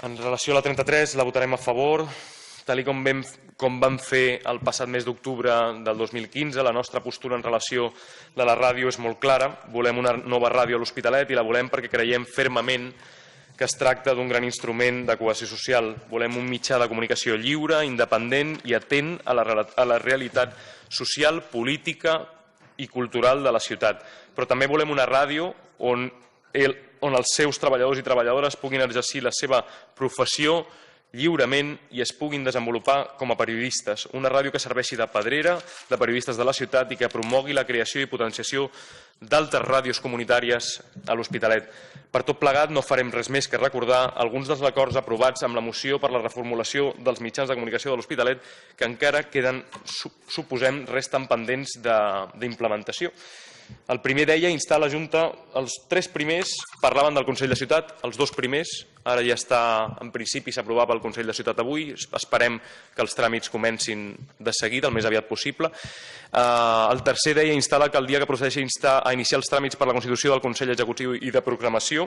En relació a la 33, la votarem a favor. Tal com vam fer el passat mes d'octubre del 2015, la nostra postura en relació de la ràdio és molt clara. Volem una nova ràdio a l'Hospitalet i la volem perquè creiem fermament que es tracta d'un gran instrument de cohesió social. Volem un mitjà de comunicació lliure, independent i atent a la realitat social, política i cultural de la ciutat. Però també volem una ràdio on els seus treballadors i treballadores puguin exercir la seva professió lliurement i es puguin desenvolupar com a periodistes. Una ràdio que serveixi de pedrera de periodistes de la ciutat i que promogui la creació i potenciació d'altres ràdios comunitàries a l'Hospitalet. Per tot plegat, no farem res més que recordar alguns dels acords aprovats amb la moció per la reformulació dels mitjans de comunicació de l'Hospitalet que encara queden, suposem, resten pendents d'implementació. El primer deia instar la Junta, els 3 primers parlaven del Consell de Ciutat, els 2 primers, ara ja està, en principi s'aprovava pel Consell de Ciutat avui, esperem que els tràmits comencin de seguida, el més aviat possible. El tercer deia instar l'alcaldia que procedeixi a iniciar els tràmits per la constitució del Consell Executiu i de Programació.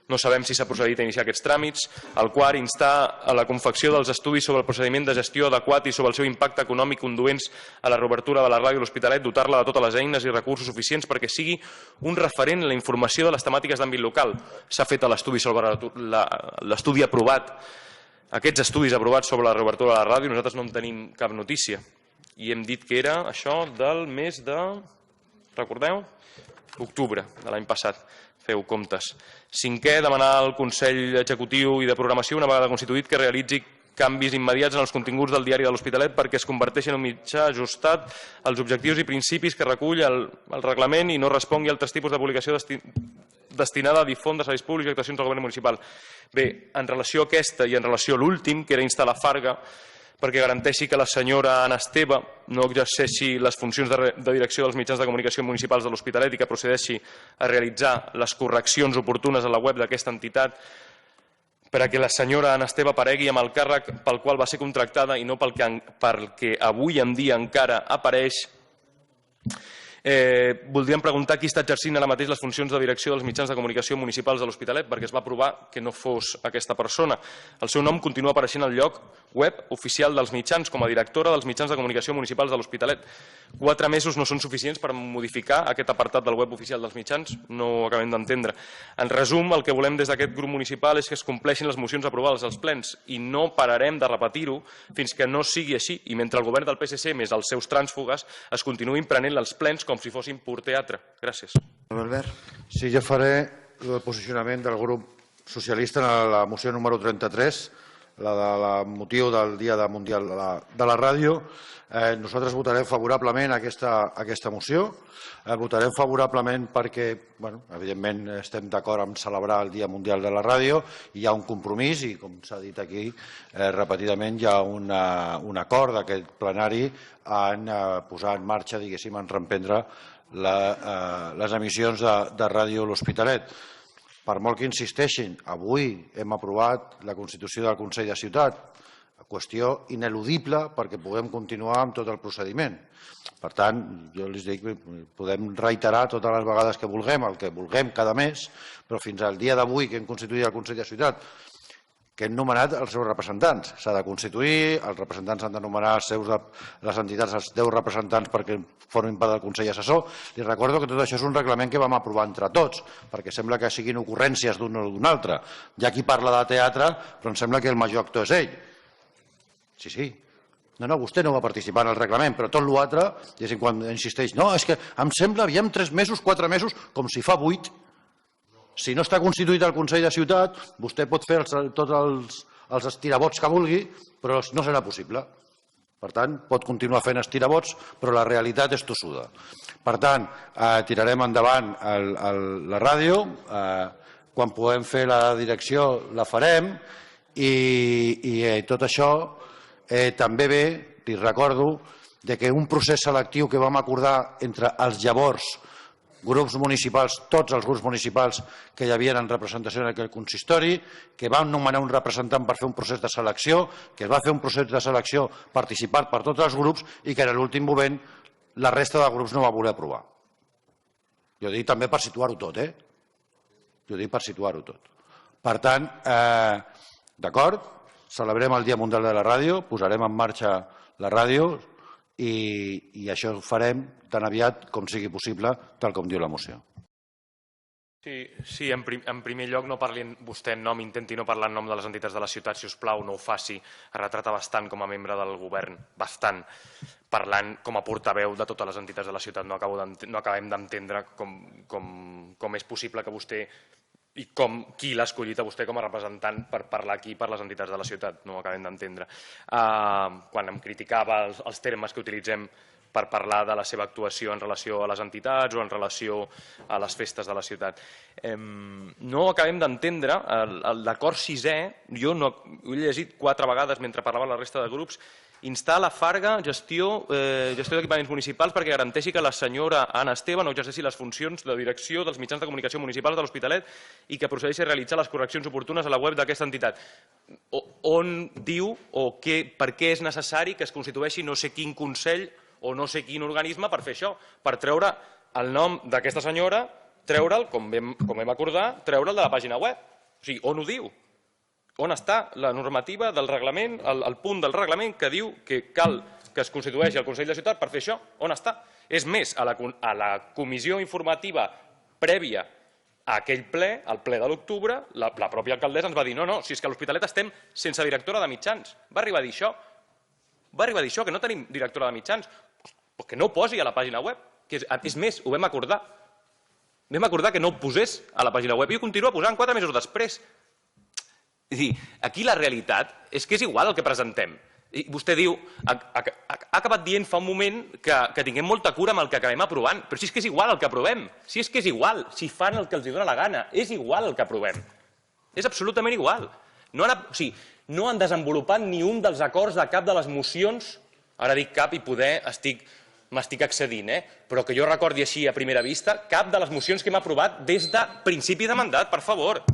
No sabem si s'ha procedit a iniciar aquests tràmits. El quart, instar a la confecció dels estudis sobre el procediment de gestió adequat i sobre el seu impacte econòmic conduents a la reobertura de la ràdio a l'Hospitalet, dotar-la de totes les eines i recursos suficients perquè sigui un referent en la informació de les temàtiques d'àmbit local. S'ha fet l'estudi aprovat, aquests estudis aprovats sobre la reobertura de la ràdio, nosaltres no en tenim cap notícia. I hem dit que era això del mes de, recordeu? Octubre de l'any passat. Feu comptes. 5è, demanar al Consell Executiu i de Programació, una vegada constituït, que realitzi canvis immediats en els continguts del diari de l'Hospitalet perquè es converteixi en un mitjà ajustat als objectius i principis que recull el reglament i no respongui a altres tipus de publicació destinada a difondre serveis públics i actuacions del govern municipal. Bé, en relació a aquesta i en relació a l'últim, que era instar la Farga, perquè garanteixi que la senyora Anna Esteve no exerceixi les funcions de direcció dels mitjans de comunicació municipals de l'Hospitalet i que procedeixi a realitzar les correccions oportunes a la web d'aquesta entitat perquè la senyora Anna Esteve aparegui amb el càrrec pel qual va ser contractada i no pel que avui en dia encara apareix. Voldríem preguntar qui està exercint ara mateix les funcions de direcció dels mitjans de comunicació municipals de l'Hospitalet perquè es va aprovar que no fos aquesta persona. El seu nom continua apareixent al lloc web oficial dels mitjans com a directora dels mitjans de comunicació municipals de l'Hospitalet. 4 mesos no són suficients per modificar aquest apartat del web oficial dels mitjans? No ho acabem d'entendre. En resum, el que volem des d'aquest grup municipal és que es compleixin les mocions aprovades als plens i no pararem de repetir-ho fins que no sigui així i mentre el govern del PSC més els seus trànsfugues es continuïn prenent els plens com si fossin pur teatre. Gràcies. Albert. Sí, jo faré el posicionament del grup socialista en la moció número 33, la del motiu del Dia Mundial de la Ràdio. Nosaltres votarem favorablement aquesta moció. Votarem favorablement perquè, evidentment, estem d'acord en celebrar el Dia Mundial de la Ràdio. Hi ha un compromís i, com s'ha dit aquí, repetidament hi ha un acord d'aquest plenari en posar en marxa, diguéssim, en reemprendre les emissions de ràdio a l'Hospitalet. Per molt que insisteixin, avui hem aprovat la Constitució del Consell de Ciutat, qüestió ineludible perquè puguem continuar amb tot el procediment. Per tant, jo els dic, podem reiterar totes les vegades que vulguem, el que vulguem cada mes, però fins al dia d'avui que hem constituït el Consell de Ciutat, que hem nomenat els seus representants. S'ha de constituir, els representants han de nomenar les entitats, els 10 representants perquè formin part del Consell Assessor. Li recordo que tot això és un reglament que vam aprovar entre tots, perquè sembla que siguin ocurrències d'un o d'un altre. Hi ha qui parla de teatre, però em sembla que el major actor és ell. Sí. No, vostè no va participar en el reglament, però tot l'altre, quan insisteix, no, és que em sembla, aviam 3 mesos, 4 mesos, com si fa 8. Si no està constituït el Consell de Ciutat, vostè pot fer tots els estirabots que vulgui, però no serà possible. Per tant, pot continuar fent estirabots, però la realitat és tossuda. Per tant, tirarem endavant la ràdio, quan puguem fer la direcció la farem, i tot això també ve, li recordo, que un procés selectiu que vam acordar entre els llavors grups municipals, tots els grups municipals que hi havia en representació en aquell consistori, que van nomenar un representant per fer un procés de selecció, que es va fer un procés de selecció participat per tots els grups i que en l'últim moment la resta de grups no va voler aprovar. Jo dic també per situar-ho tot, Jo dic per situar-ho tot. Per tant, D'acord? Celebrem el Dia Mundial de la Ràdio, posarem en marxa la ràdio i això ho farem tan aviat com sigui possible, tal com diu la moció. Sí, en primer lloc no parli vostè en nom, intenti no parlar en nom de les entitats de la ciutat, si us plau, no ho faci. Es retrata bastant com a membre del govern, bastant, parlant com a portaveu de totes les entitats de la ciutat. No acabem d'entendre com és possible que vostè i qui l'ha escollit a vostè com a representant per parlar aquí per les entitats de la ciutat. No ho acabem d'entendre. Quan em criticava els termes que utilitzem per parlar de la seva actuació en relació a les entitats o en relació a les festes de la ciutat. No acabem d'entendre l'acord 6è, jo ho he llegit 4 vegades mentre parlava la resta de grups, instar la Farga gestió d'equipaments municipals perquè garanteixi que la senyora Anna Esteve no exerceixi les funcions de direcció dels mitjans de comunicació municipals de l'Hospitalet i que procedeixi a realitzar les correccions oportunes a la web d'aquesta entitat. On diu o per què és necessari que es constitueixi no sé quin consell o no sé quin organisme per fer això, per treure el nom d'aquesta senyora, treure'l, com vam acordar, treure'l de la pàgina web. O sigui, on ho diu? On està la normativa del reglament, el punt del reglament que diu que cal que es constitueixi el Consell de Ciutat per fer això? On està? És més, a la comissió informativa prèvia a aquell ple, al ple de l'octubre, la pròpia alcaldessa ens va dir no, si és que a l'Hospitalet estem sense directora de mitjans. Va arribar a dir això. Va arribar a dir això, que no tenim directora de mitjans. Que no ho posi a la pàgina web. És més, ho vam acordar. Vam acordar que no ho posés a la pàgina web i ho continua posant 4 mesos després. És a dir, aquí la realitat és que és igual el que presentem. Vostè diu, ha acabat dient fa un moment que tinguem molta cura amb el que acabem aprovant, però si és que és igual el que aprovem, si és que és igual, si fan el que els dona la gana, és igual el que aprovem. És absolutament igual. No han desenvolupat ni un dels acords de cap de les mocions, ara dic cap i poder m'estic excedint, però que jo recordi així a primera vista, cap de les mocions que hem aprovat des de principi de mandat, per favor.